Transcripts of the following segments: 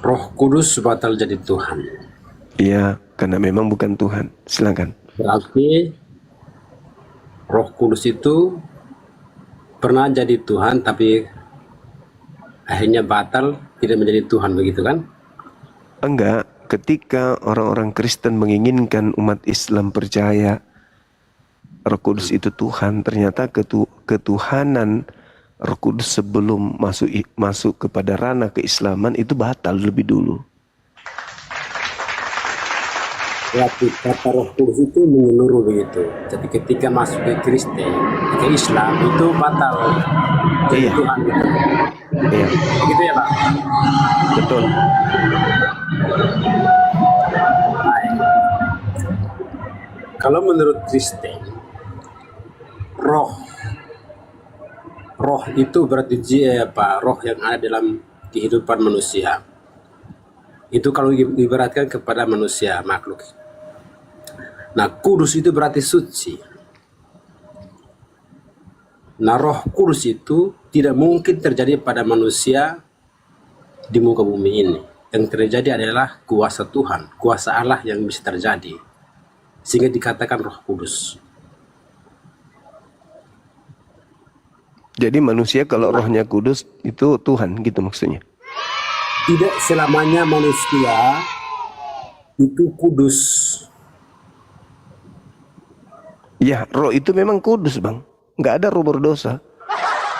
Roh Kudus batal jadi Tuhan. Iya, karena memang bukan Tuhan. Silakan. Berarti Roh Kudus itu pernah jadi Tuhan, tapi akhirnya batal, tidak menjadi Tuhan, begitu kan? Enggak, ketika orang-orang Kristen menginginkan umat Islam percaya Roh Kudus itu Tuhan, ternyata ketuhanan Roh Kudus sebelum masuk kepada ranah keislaman itu batal lebih dulu. Berarti kata Roh Kudus itu menyeluruh begitu. Jadi ketika masuk ke Kristen, ke Islam itu batal jadi Iya. Tuhan gitu. Iya, Begitu ya Pak? betul. Baik. Kalau menurut Kristen, roh itu berarti roh yang ada dalam kehidupan manusia. Itu kalau diibaratkan kepada manusia, makhluk. Nah, kudus itu berarti suci. Nah, Roh Kudus itu tidak mungkin terjadi pada manusia di muka bumi ini. Yang terjadi adalah kuasa Tuhan, kuasa Allah yang bisa terjadi. Sehingga dikatakan Roh Kudus. Jadi manusia kalau rohnya kudus itu Tuhan gitu maksudnya. Tidak selamanya manusia itu kudus. Ya, roh itu memang kudus, Bang. Nggak ada roh berdosa.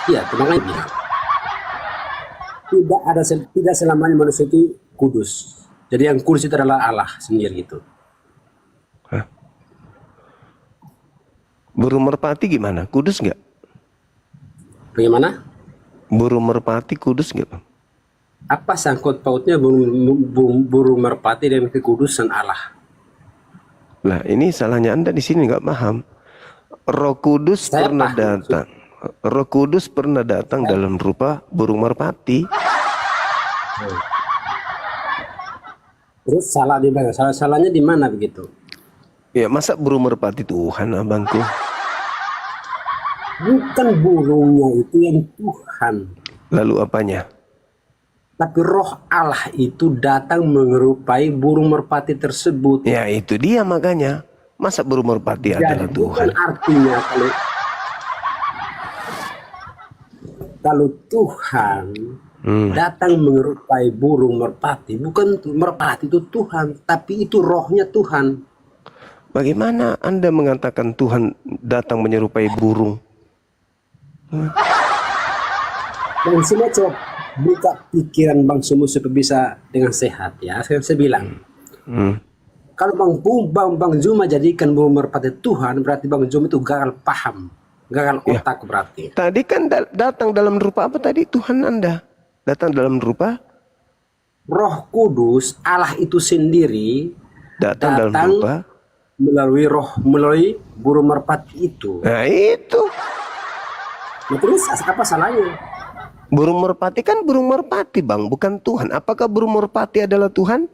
Iya, tenang aja. Tidak selamanya manusia itu kudus. Jadi yang kudus itu adalah Allah sendiri gitu. Hah? Burung merpati gimana? Kudus nggak? Bagaimana? Burung merpati kudus nggak, Bang? Apa sangkut pautnya burung merpati dengan kekudusan Allah? Lah, ini salahnya Anda di sini nggak paham. Roh Kudus Saya pernah paham. datang. Roh Kudus pernah datang dalam rupa burung merpati. Terus salah di mana? Salahnya di mana begitu? Ya, masa burung merpati Tuhan, abangku? Bukan burungnya itu yang Tuhan. Lalu apanya? Tapi roh Allah itu datang menyerupai burung merpati tersebut. Ya, itu dia makanya. Masa burung merpati adalah Jadi Tuhan? bukan artinya kalau Tuhan datang menyerupai burung merpati, bukan merpati itu Tuhan, tapi itu rohnya Tuhan. Bagaimana Anda mengatakan Tuhan datang menyerupai burung? Bang Sumo coba buka pikiran Bang Sumo supaya bisa dengan sehat ya. Saya bilang, kalau Bang Zuma jadikan burung merpati Tuhan, berarti Bang Zuma itu gagal paham, gagal otak berarti. Tadi kan datang dalam rupa apa tadi Tuhan Anda? Datang dalam rupa Roh Kudus, Allah itu sendiri datang dalam rupa melalui burung merpati itu. Nah, itu. Nah, terus apa salahnya? Burung merpati kan burung merpati, Bang, bukan Tuhan. Apakah burung merpati adalah Tuhan?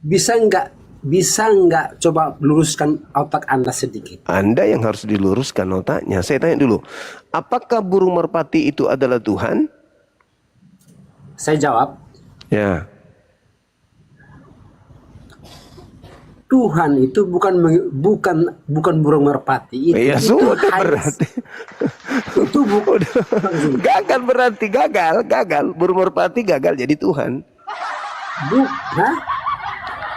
Bisa nggak coba luruskan otak Anda sedikit? Anda yang harus diluruskan otaknya. Saya tanya dulu, apakah burung merpati itu adalah Tuhan? Saya jawab, Ya. Tuhan itu bukan burung merpati itu. Ya Itu sudah hanya- berarti. itu bukan. Gagal berarti gagal. Burung merpati gagal jadi Tuhan. Hah?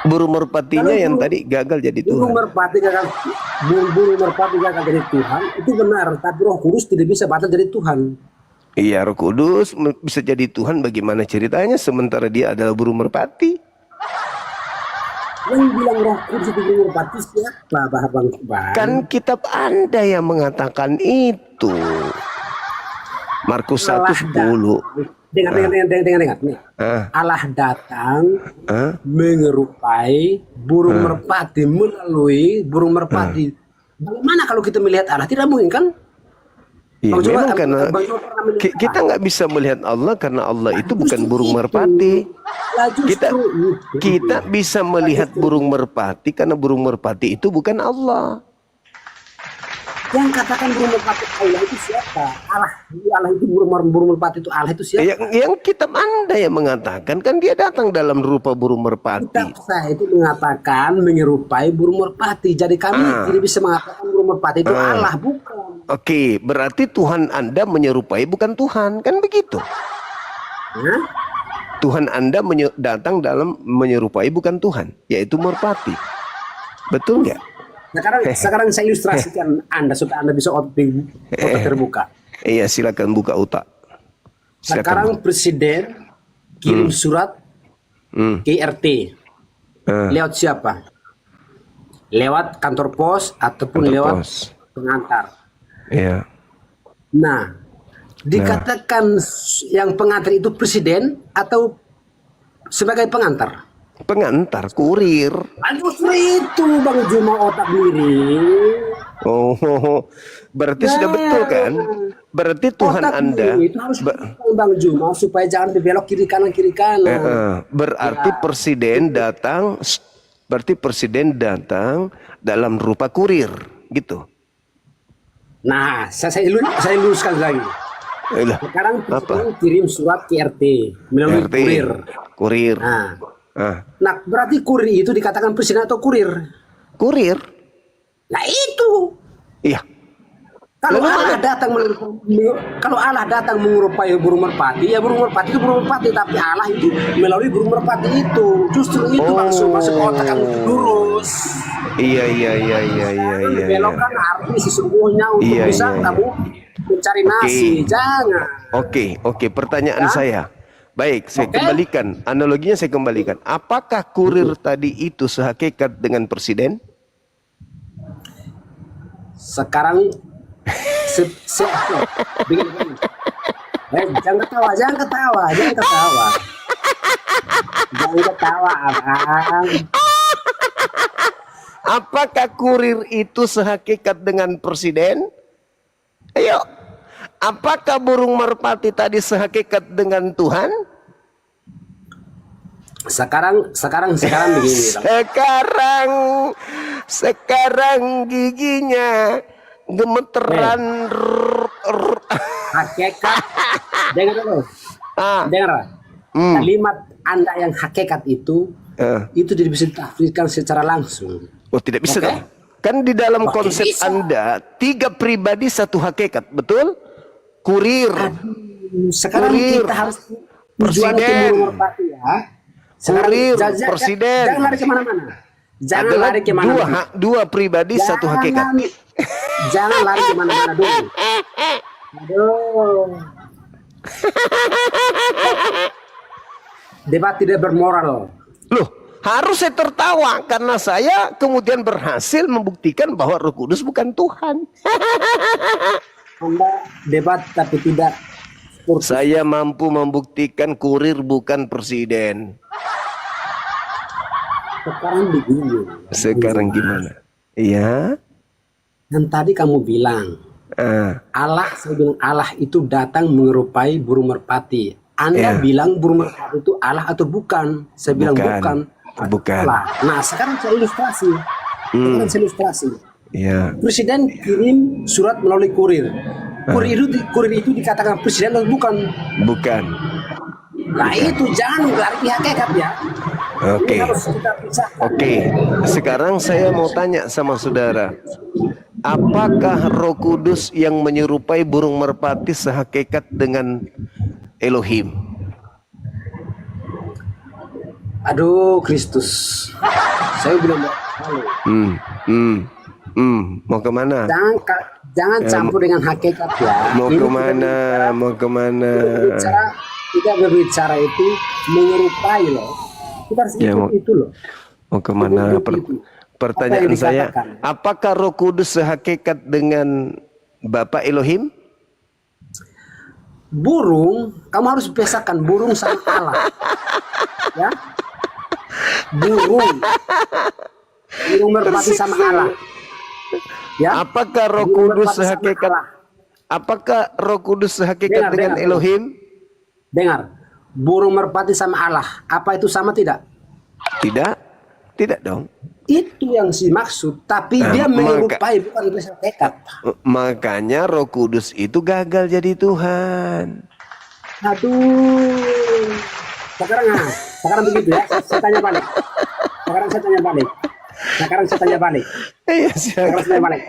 Burung merpatinya Kalau yang burung- tadi gagal jadi Burung Tuhan. merpati gagal jadi Tuhan itu benar, tapi Roh Kudus tidak bisa batal jadi Tuhan. Iya, Roh Kudus bisa jadi Tuhan, bagaimana ceritanya sementara dia adalah burung merpati? Yang bilang Roh Kudus itu burung merpati siapa, Bang? Kan kitab Anda yang mengatakan itu. Markus 1:10. Dengar. Nih. Allah datang menyerupai burung merpati melalui burung merpati. Bagaimana kalau kita melihat Allah? Tidak mungkin kan? Iya, Bang, memang karena Bang, pernah melihat kita nggak bisa melihat Allah karena Allah itu bukan burung merpati. Lah, justru Kita bisa melihat burung merpati karena burung merpati itu bukan Allah. Yang katakan burung merpati Allah itu siapa? Allah itu burung merpati itu Allah itu siapa? Yang kitab Anda yang mengatakan kan dia datang dalam rupa burung merpati. Kitab saya itu mengatakan menyerupai burung merpati. Jadi kami tidak bisa mengatakan burung merpati itu Allah, bukan. Oke, berarti Tuhan Anda menyerupai bukan Tuhan, kan begitu? Hah? Tuhan Anda datang dalam menyerupai bukan Tuhan, yaitu merpati. Betul nggak? Sekarang saya ilustrasikan Anda supaya Anda bisa otak terbuka. Iya, silakan buka otak. Sekarang presiden kirim surat ke RT. Lewat siapa? Lewat kantor pos ataupun lewat pengantar. Iya. Nah, dikatakan yang pengantar itu presiden atau sebagai pengantar? Pengantar, kurir. Justru itu Bang Juma otak miring. Oh, berarti sudah betul kan? Berarti Tuhan Otak Anda itu harus Bang Juma supaya jangan dibelok kiri kanan. berarti presiden datang, berarti presiden datang dalam rupa kurir, gitu. Nah, saya luruskan lagi. Sekarang presiden kirim surat ke RT melalui kurir. Kurir. Nah, berarti kurir itu dikatakan presiden atau kurir? Kurir. Nah itu. Iya. Kalau Allah datang menyerupai burung merpati, ya burung merpati itu burung merpati, tapi Allah itu melalui burung merpati itu. Justru itu masuk otak kamu lurus. Iya. Belokkan arti sesungguhnya untuk bisa kamu mencari nasi. Jangan. Oke. Pertanyaan saya. Baik, saya kembalikan. Analoginya saya kembalikan. Apakah kurir tadi itu sehakikat dengan presiden? Sekarang jangan ketawa, Abang. Apakah kurir itu sehakikat dengan presiden? Ayo. Apakah burung merpati tadi sehakikat dengan Tuhan? Sekarang begini. Sekarang giginya gemeteran. Hakikat. Dengar dulu. Dengar. Kalimat Anda yang hakikat itu tidak bisa ditafsirkan secara langsung. Oh, tidak bisa dong. Kan di dalam konsep bisa. Anda 3 pribadi 1 hakikat, betul? Kurir. Sekarang kurir. Kita harus presiden. Ya. Kurir, presiden. Jangan lari kemana-mana. Jangan lari kemana-mana. Dua pribadi 1 hakikat. Jangan lari kemana-mana dulu. Aduh. Debat tidak bermoral. Loh, harus saya tertawa karena saya kemudian berhasil membuktikan bahwa Roh Kudus bukan Tuhan. Anda debat tapi tidak. Saya mampu membuktikan kurir bukan presiden. Sekarang gimana? Iya. Dan tadi kamu bilang saya bilang Allah itu datang menyerupai burung merpati. Anda bilang burung merpati itu Allah atau bukan? Saya bilang bukan. Nah, sekarang saya ilustrasi. Ya. Presiden kirim surat melalui kurir. Kurir itu dikatakan presiden atau bukan? Bukan. Nah itu jangan lari hakikat ya. Oke. Sekarang saya mau tanya sama saudara. Apakah Roh Kudus yang menyerupai burung merpati sehakikat dengan Elohim? Aduh Kristus. Saya bilang mau kemana? Jangan campur dengan hakikat ya. Mau kemana? Kita berbicara itu menyerupai loh. Kita harus ikut itu loh. Mau kemana? Pertanyaan saya, apakah Roh Kudus sehakikat dengan Bapa Elohim? Burung, kamu harus bedakan burung sama Allah. Ya? Burung merpati sama Allah. Ya? Apakah Roh Kudus sehakikat? Apakah Roh Kudus sehakikat dengan Elohim? Dengar, burung merpati sama Allah, apa itu sama tidak? Tidak. Tidak dong. Itu yang dimaksud, tapi Nah, dia menyerupai bukan berdasarkan tekad. Makanya Roh Kudus itu gagal jadi Tuhan. Aduh. Sekarang begitu ya. Saya tanya balik. Sekarang saya tanya balik. Iya, Sekarang saya tanya balik.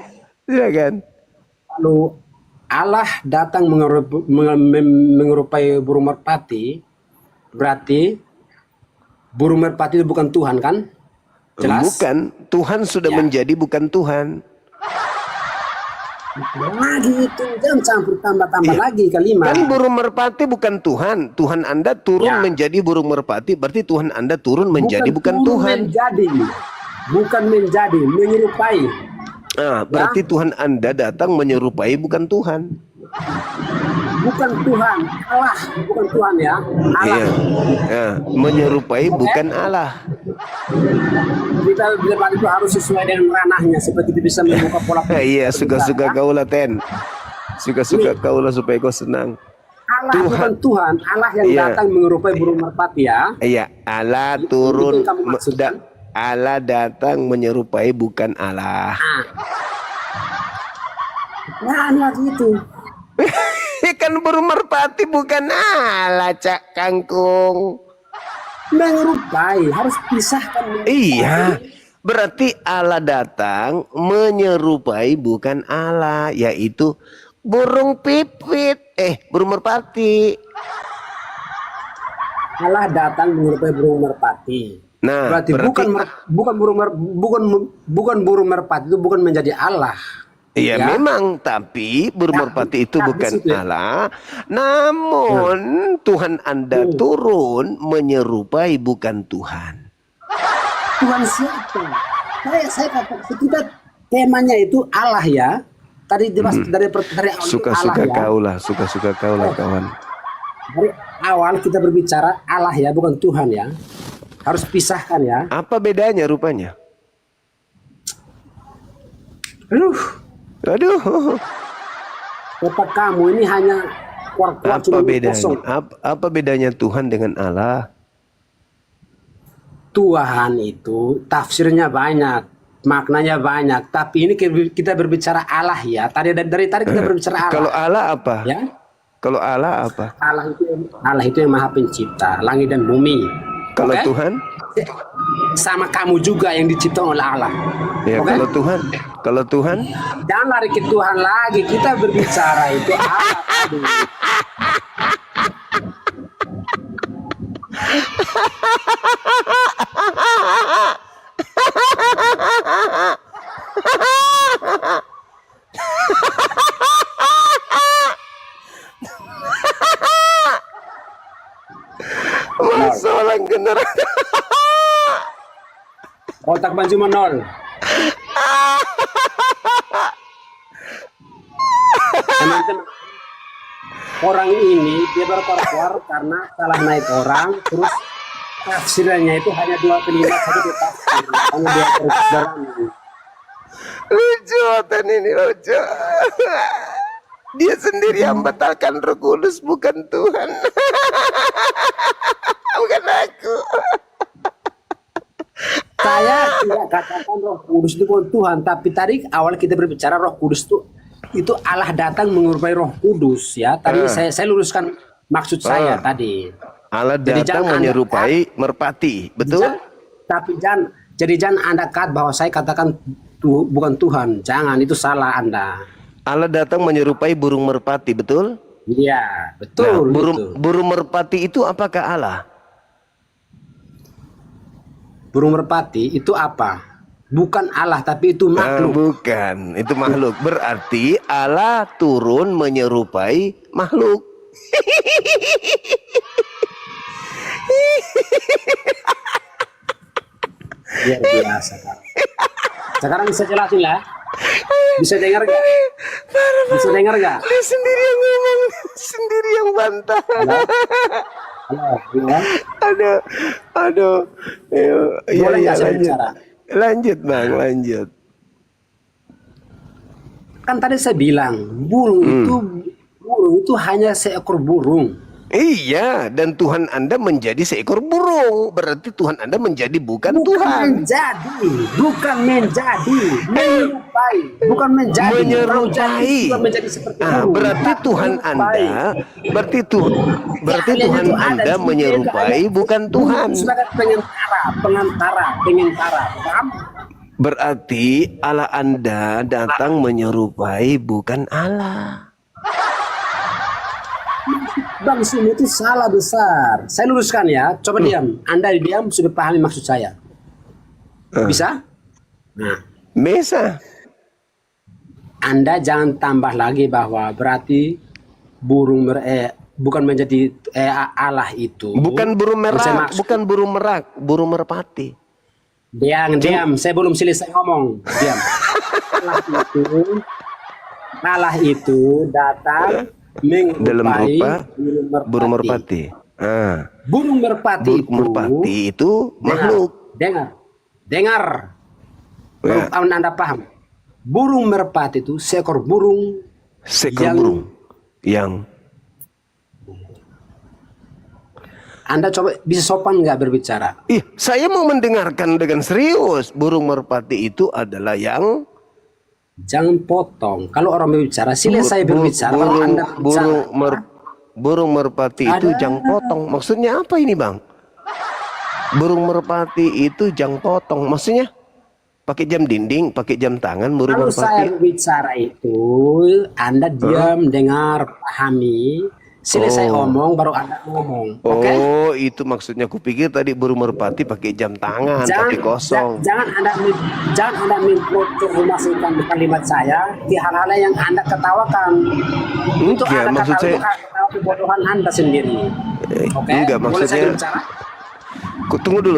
silakan. Lalu Allah datang menyerupai burung merpati, berarti burung merpati itu bukan Tuhan kan? Jelas? Bukan, Tuhan sudah Ya. menjadi bukan Tuhan. Lagi itu, jangan campur tambah-tambah lagi kalimat. Kan burung merpati bukan Tuhan. Tuhan Anda turun Ya. menjadi burung merpati, berarti Tuhan Anda turun menjadi bukan turun Tuhan. bukan menjadi, menyerupai. Nah, berarti Tuhan Anda datang menyerupai bukan Tuhan. Bukan Tuhan, Allah, bukan Tuhan ya. Allah. Iya. Nah, menyerupai bukan Allah. Kita debat itu harus sesuai dengan ranahnya supaya kita bisa membuka pola pikir. Iya, suka-suka kau lah, Ten. Suka-suka kau lah supaya kau senang. Allah Tuhan. bukan Tuhan, Allah yang Iya. datang menyerupai burung merpati ya. Iya, Allah Itu turun. yang kamu maksudkan? Allah datang menyerupai bukan Allah. Nah, lagi itu. Kan burung merpati bukan Allah, Cak Kangkung. Menyerupai, harus pisahkan. Iya, berarti Allah datang menyerupai bukan Allah, yaitu burung pipit. Burung merpati. Allah datang menyerupai burung merpati. Nah, Berarti bukan burung merpati itu bukan menjadi Allah. Iya, Ya. memang, tapi burung merpati itu di bukan situ ya. Allah. Namun Tuhan Anda turun menyerupai bukan Tuhan. Tuhan siapa? Saya kata kita temanya itu Allah ya. Tadi dari awal itu Suka-suka Allah ya. kau lah, suka-suka kau lah, kawan. Dari awal kita berbicara Allah ya, bukan Tuhan ya. Harus pisahkan ya. Apa bedanya rupanya? Aduh, Otak kamu ini hanya kuat-kuat apa bedanya? kosong. Apa bedanya Tuhan dengan Allah? Tuhan itu tafsirnya banyak, maknanya banyak. Tapi ini kita berbicara Allah ya. Dari tadi kita berbicara Allah. Kalau Allah apa? Ya, Kalau Allah apa? Allah itu yang Maha Pencipta langit dan bumi. Kalau Oke? Tuhan? Sama kamu juga yang diciptakan oleh Allah. Ya, Oke? Kalau Tuhan? Jangan lari ke Tuhan lagi. Kita berbicara itu Allah tadi. Masa orang generasi Otak baju menol. Teman-teman, orang ini dia berkoar-koar karena salah naik orang, terus tafsirannya itu hanya dua kalimat saja dia tafsir, hanya dua kalimat. lucu, Tan ini lucu. Dia sendiri yang batalkan Roh Kudus, bukan Tuhan. Bukan aku. Saya tidak katakan Roh Kudus itu bukan Tuhan, tapi tadi awal kita berbicara Roh Kudus itu Allah datang menyerupai Roh Kudus ya. Tadi saya luruskan maksud saya tadi. Allah Jadi datang jangan menyerupai merpati, betul? Tapi jangan Anda bahwa saya katakan bukan Tuhan. Jangan, itu salah Anda. Allah datang menyerupai burung merpati, betul? Iya, Nah, betul. burung merpati itu apakah Allah? Burung merpati itu apa? Bukan Allah, tapi itu makhluk. Bukan, itu makhluk. Berarti Allah turun menyerupai makhluk. Luar biasa, Kak. Sekarang bisa jelasin lah. Bisa dengar gak? Bisa dengar gak? Dia sendiri yang ngomong, sendiri yang bantah. Ya. Aduh. Boleh nggak saya lanjut. bicara? Lanjut, Bang, lanjut. Kan tadi saya bilang burung itu hanya seekor burung. Iya, dan Tuhan Anda menjadi seekor burung. Berarti Tuhan Anda menjadi bukan Tuhan. Bukan menjadi, menyerupai, bukan menjadi. Kalau jadi, Menyerupai. bukan menjadi seperti Ah, burung. berarti Tuhan Menyerupai. Anda, berarti Keahlian Tuhan itu ada, Anda cuma dia menyerupai keahlian bukan burung Tuhan. itu sebagai pengantara, paham? Berarti Allah Anda datang menyerupai bukan Allah. Bang Sumi itu salah besar. Saya luruskan ya. Coba diam. Anda diam sudah pahami maksud saya. Bisa? Nah, Bisa. Anda jangan tambah lagi bahwa berarti bukan menjadi Allah itu. Bukan burung Yang saya merak, maksud. bukan burung merak, burung merpati. Diam. Saya belum selesai ngomong. Diam. Allah itu datang Dalam menyerupai rupa burung merpati. Burung merpati Burung merpati itu makhluk. Dengar. Ya. Baru Anda paham. Burung merpati itu seekor burung Seekor burung yang Anda coba bisa sopan nggak berbicara? saya mau mendengarkan dengan serius. Burung merpati itu adalah yang Jangan potong. Kalau orang berbicara, saya berbicara. Kalau Anda bicara, burung merpati itu jang potong. Maksudnya apa ini, Bang? Burung merpati itu jang potong. Maksudnya pakai jam dinding, pakai jam tangan burung kalau merpati. saya berbicara itu, Anda diam, dengar, pahami. Selesai ngomong, baru Anda ngomong. Oke? Oh, itu maksudnya. Kupikir tadi burung merpati pakai jam tangan, tapi kosong. Jangan Anda memmasukkan kalimat saya di hal-hal yang Anda ketawakan. Itu Enggak, Anda maksud saya ketawa kebodohan Anda sendiri. Oke? enggak, Boleh saya maksudnya bicara?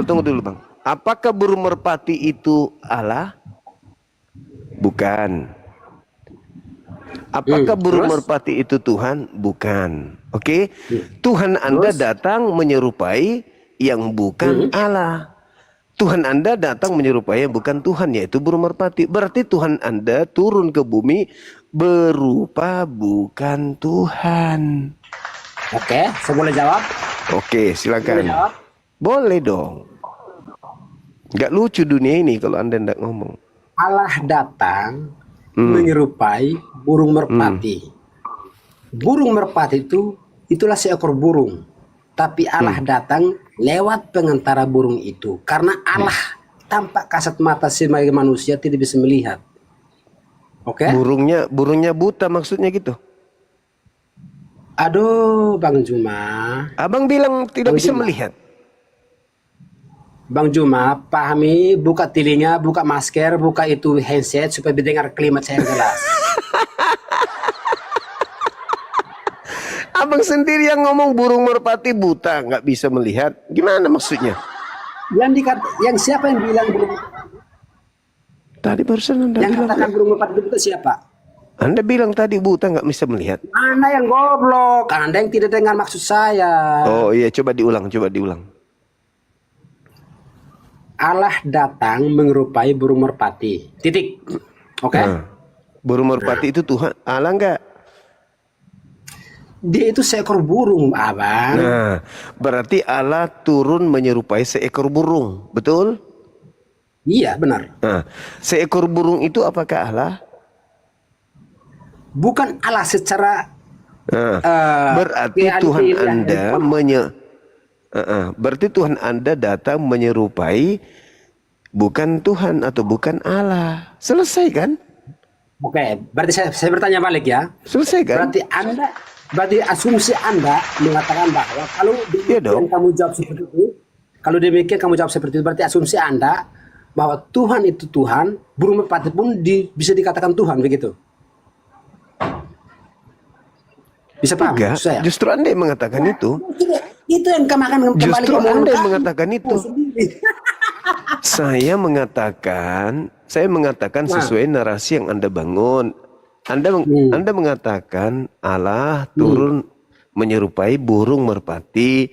tunggu dulu, Bang. Apakah burung merpati itu Allah? Bukan. Apakah burung merpati itu Tuhan? Bukan. Oke. Tuhan Anda datang menyerupai yang bukan Allah. Tuhan Anda datang menyerupai yang bukan Tuhan, yaitu burung merpati. Berarti Tuhan Anda turun ke bumi berupa bukan Tuhan. Oke, saya boleh jawab? Oke, silakan. Boleh jawab? Boleh dong. Gak lucu dunia ini kalau Anda tidak ngomong. Allah datang menyerupai burung merpati. Burung merpati itulah seekor burung. Tapi Allah datang lewat pengantara burung itu. Karena Allah tampak kasat mata sebagai manusia tidak bisa melihat. Oke? Burungnya buta maksudnya gitu. Aduh, Bang Juma. Abang bilang tidak bisa melihat. Bang Juma, pahami, buka telinga, buka masker, buka itu handset supaya mendengar kalimat saya yang jelas. Abang sendiri yang ngomong burung merpati buta, nggak bisa melihat. Gimana maksudnya? Yang siapa yang bilang burung? Tadi barusan Anda Yang bilang. katakan burung merpati itu siapa? Anda bilang tadi buta nggak bisa melihat. Anda yang goblok, Anda yang tidak dengar maksud saya. Oh iya, coba diulang. Allah datang menyerupai burung merpati. Titik. Oke? Burung merpati itu Tuhan Allah nggak? Dia itu seekor burung, Abang. Nah, berarti Allah turun menyerupai seekor burung, betul? Iya, benar. Nah, seekor burung itu apakah Allah? Bukan Allah secara berarti Tuhan Anda berarti Tuhan Anda datang menyerupai bukan Tuhan atau bukan Allah. Selesai kan? Oke, berarti saya bertanya balik ya. Selesai kan? Berarti asumsi Anda mengatakan bahwa kalau demikian kamu jawab seperti itu, berarti asumsi Anda bahwa Tuhan itu Tuhan, burung merpati pun bisa dikatakan Tuhan, begitu. Bisa paham? Enggak, justru Anda yang mengatakan itu. Itu yang kembali Justru Anda yang kan? mengatakan itu. Saya mengatakan sesuai narasi yang Anda bangun. Anda mengatakan Allah turun menyerupai burung merpati.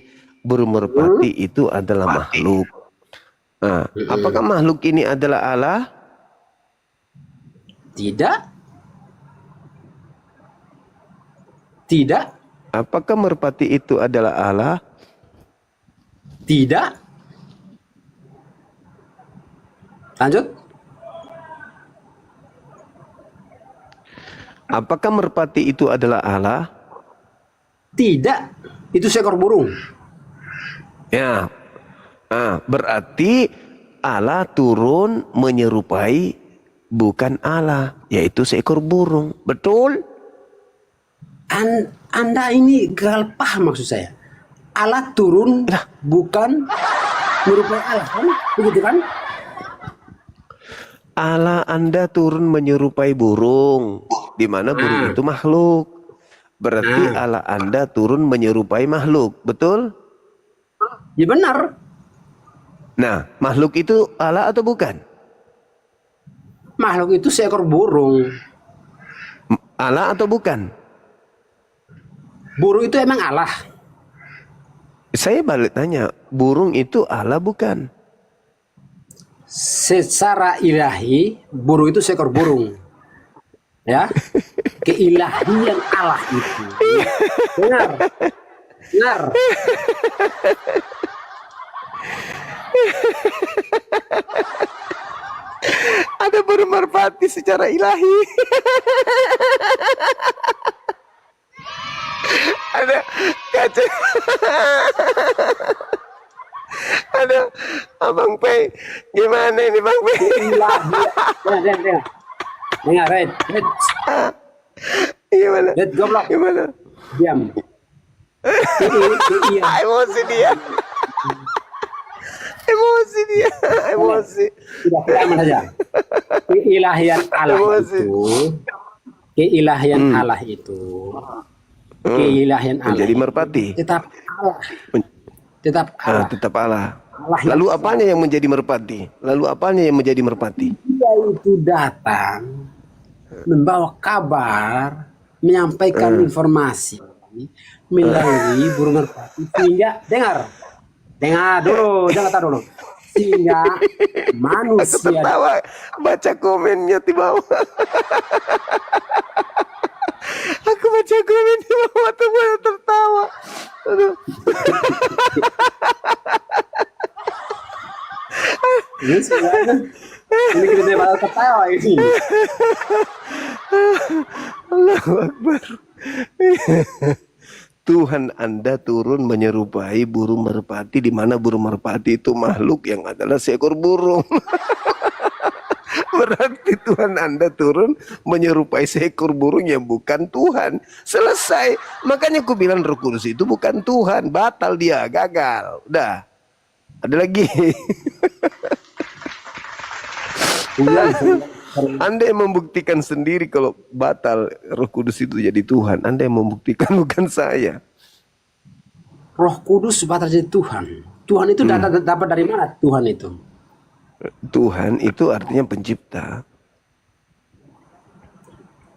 Burung merpati itu adalah makhluk. Nah, apakah makhluk ini adalah Allah? Tidak. Apakah merpati itu adalah Allah? Tidak. Lanjut. Apakah merpati itu adalah Allah? Tidak. Itu seekor burung. Ya. Berarti Allah turun menyerupai bukan Allah, yaitu seekor burung. Betul? Anda ini gagal paham maksud saya. Allah turun bukan menyerupai Allah kan? Begitu kan? Allah Anda turun menyerupai burung, di mana burung itu makhluk. Berarti Allah Anda turun menyerupai makhluk, betul? Ya benar. Nah, makhluk itu Allah atau bukan? Makhluk itu seekor burung. Allah atau bukan? Burung itu emang Allah. Saya balik tanya, burung itu Allah bukan? Secara ilahi, burung itu seekor burung. Ya. Keilahian Allah itu. Benar. Benar. Ada burung merpati secara ilahi. Ada kaca. Ada Abang Pei. Gimana ini Bang Pei? Dengar, Red. Gimana? Red, goblok. Gimana? Diam. Emosi dia. Emosi dia. Emosi. Sudah aman saja. Keilahian Allah Emosi. itu. Keilahian Allah itu. Keilahian Allah. Menjadi merpati. Tetap Allah. Tetap Allah. Tetap Allah. Allah yang Lalu apanya yang menjadi merpati? Lalu apanya yang menjadi merpati? Dia itu datang membawa kabar, menyampaikan informasi melalui burung merpati sehingga dengar dulu, jangan tahu dulu. Sehingga Aku manusia tertawa baca komennya di bawah. Aku baca komen di bawah tuh banyak tertawa. Aduh. ini sebenarnya ini kita bakal ketawa ini. Allahu Akbar. Tuhan Anda turun menyerupai burung merpati, di mana burung merpati itu makhluk yang adalah seekor burung. Berarti Tuhan Anda turun menyerupai seekor burung yang bukan Tuhan. Selesai. Makanya aku bilang Roh Kudus itu bukan Tuhan. Batal dia, gagal. Udah. Ada lagi. Anda yang membuktikan sendiri kalau batal Roh Kudus itu jadi Tuhan. Anda yang membuktikan, bukan saya. Roh Kudus batal jadi Tuhan. Tuhan itu dapat dari mana Tuhan itu? Tuhan itu artinya pencipta.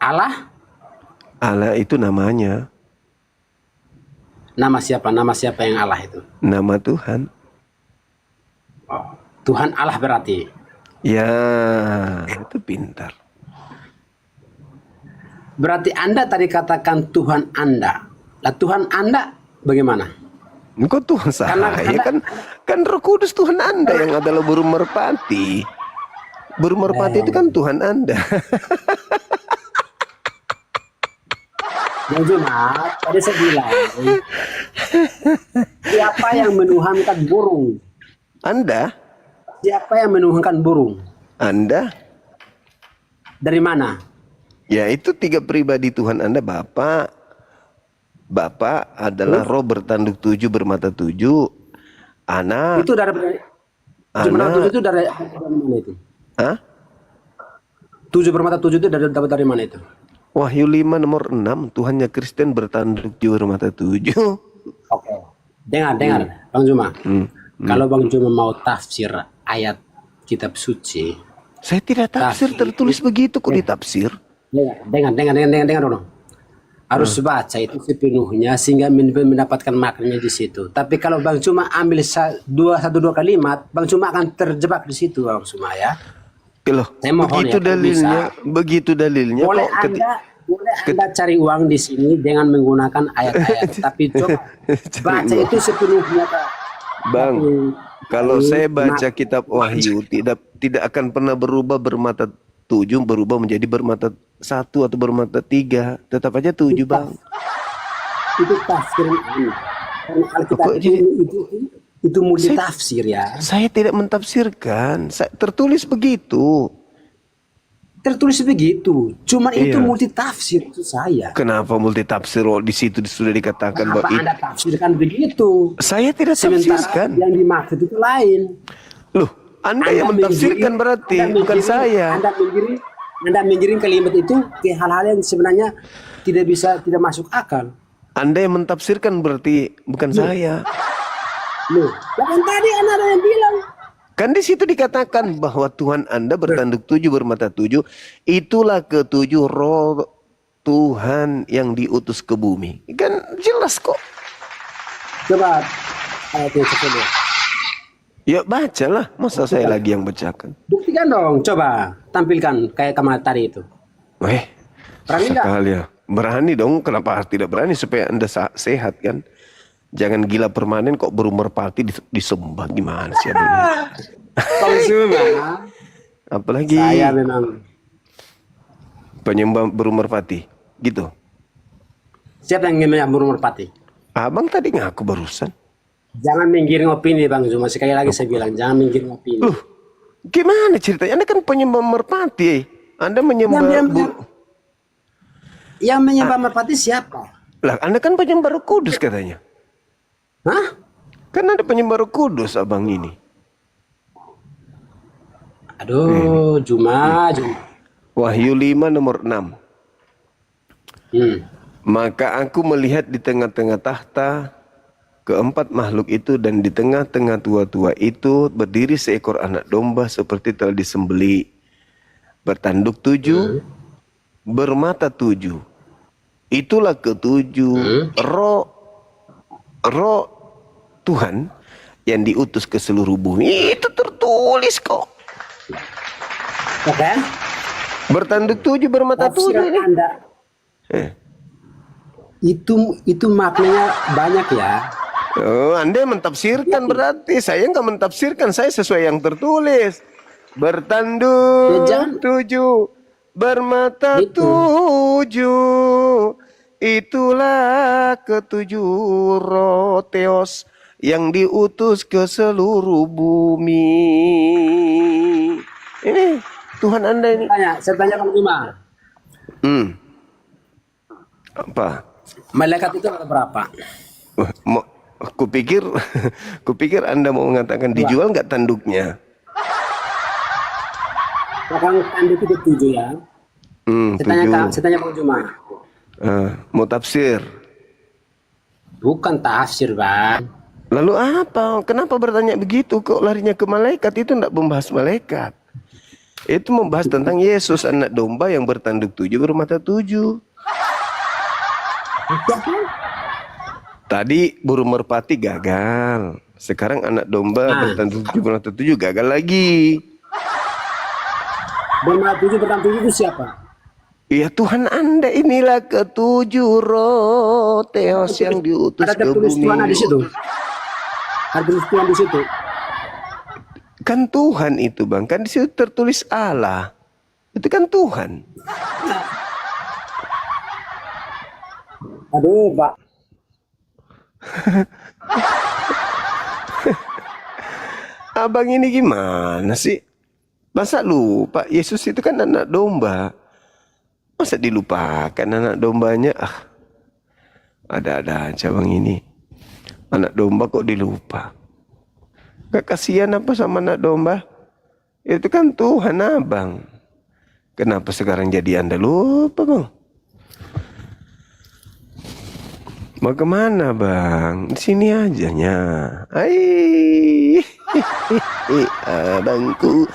Allah? Allah itu namanya. Nama siapa? Nama siapa yang Allah itu? Nama Tuhan. Oh, Tuhan Allah berarti. Ya, itu pintar. Berarti Anda tadi katakan Tuhan Anda. Lah Tuhan Anda bagaimana? Kok Tuhan saya? Kan Roh Kudus Tuhan Anda yang adalah burung merpati. Burung merpati itu kan Tuhan Anda. Yang Jumat, tadi saya bilang, siapa yang menuhankan burung? Anda? Siapa yang menuhankan burung? Anda? Dari mana? Ya itu 3 pribadi Tuhan Anda. Bapak adalah roh bertanduk 7 bermata 7. Anak. Itu dari bermata 7 itu dari mana itu? Hah? 7 bermata 7 itu dapat dari mana itu? Wahyu 5 nomor 6. Tuhannya Kristen bertanduk 7 bermata 7. Oke. Dengar Bang Juma. Kalau Bang Juma mau tafsir ayat kitab suci. Saya tidak tafsir, tertulis begitu kok ditafsir. Dengar dulu. Harus baca itu sepenuhnya sehingga mendapatkan maknanya di situ. Tapi kalau Bang Cuma ambil dua kalimat, Bang Cuma akan terjebak di situ, Bang Cuma ya. Loh, Saya mohon begitu ya, dalilnya, begitu dalilnya. Boleh kok Anda boleh Anda cari uang di sini dengan menggunakan ayat-ayat, tapi coba baca itu sepenuhnya, Kak. Bang, kalau Tapi, saya baca kitab Wahyu tidak akan pernah berubah bermata 7 berubah menjadi bermata 1 atau bermata 3, tetap aja 7, Bang. itu tafsir Anda. Karena Alkitab Kok jadi- itu multi tafsir ya. Saya tidak mentafsirkan, tertulis begitu. Tertulis begitu. Cuman itu Iya. multi tafsir itu saya. Kenapa multi tafsir? Oh, di situ sudah dikatakan Kenapa bahwa Anda tafsirkan begitu? saya tidak Sementara tafsirkan. yang dimaksud itu lain. Loh, Anda yang mentafsirkan berarti, bukan saya. Anda menggiring kalimat itu ke hal-hal yang sebenarnya tidak masuk akal. Anda yang mentafsirkan berarti bukan saya. Loh, kan tadi Anda ada yang bilang. Kan di situ dikatakan bahwa Tuhan Anda bertanduk 7 bermata 7, itulah ketujuh roh Tuhan yang diutus ke bumi. Kan jelas kok. Coba ayat yang kedua. Ya bacalah, masa saya lagi yang bacakan. Buktikan dong, coba tampilkan kayak kemarin tadi itu. Berani nggak? Sekali ya. Berani dong, kenapa tidak berani supaya Anda sehat kan? Jangan gila permanen kok berumur pati disembah, gimana sih ada ini? Kalau semua, Apalagi saya memang penyembah berumur pati, gitu. siapa yang namanya berumur pati? Abang tadi ngaku barusan. Jangan menggiring opini Bang Zuma. Sekali lagi saya bilang, jangan menggiring opini. Loh, gimana ceritanya? Anda kan penyembah merpati. Anda menyembah... Yang menyembah merpati siapa? Lah, Anda kan penyembah Roh Kudus katanya. Hah? Kan ada penyembah Roh Kudus abang ini. Aduh, Juma. Wahyu 5 nomor 6. Maka aku melihat di tengah-tengah tahta keempat makhluk itu, dan di tengah-tengah tua-tua itu berdiri seekor anak domba seperti telah disembeli, bertanduk 7, bermata 7. Itulah ketujuh roh Tuhan yang diutus ke seluruh bumi. Itu tertulis kok. Oke. Bertanduk 7, bermata 7 Tafsiran ini. Anda itu maknanya banyak ya. Oh, Anda mentafsirkan berarti. Saya nggak mentafsirkan, saya sesuai yang tertulis. Bertanduk Ya, jangan. 7, bermata Itu. 7. Itulah ketujuh roh Theos yang diutus ke seluruh bumi. Ini Tuhan Anda ini. Saya tanya Bang Juma. Apa? Malaikat itu ada berapa? Kupikir Anda mau mengatakan dijual nggak tanduknya? Orang tanduk itu 7 ya. Saya tanya Bang Juma. Mau tafsir. Bukan tafsir, Bang. Lalu apa? Kenapa bertanya begitu? Kok larinya ke malaikat? Itu tidak membahas malaikat. Itu membahas tentang Yesus, anak domba yang bertanduk 7, bermata 7. Tadi burung merpati gagal. Sekarang anak domba bertanduk 7, bermata 7 gagal lagi. Bermata 7 bertanduk itu siapa? Ya Tuhan Anda, inilah ketujuh roh Theos yang diutus Ada ke tertulis bumi. Tuhan di situ. Ada tertulis Tuhan di situ. Kan Tuhan itu bang, kan di situ tertulis Allah. Itu kan Tuhan. Aduh, Pak. Abang ini gimana sih? Masa lupa? Yesus itu kan anak domba. Masa dilupakan anak dombanya? Ada-ada aja bang ini. Anak domba kok dilupa? Gak kasihan apa sama anak domba? Itu kan Tuhan abang. Kenapa sekarang jadi Anda lupa bang? Mau kemana bang? Di sini aja nya. Abangku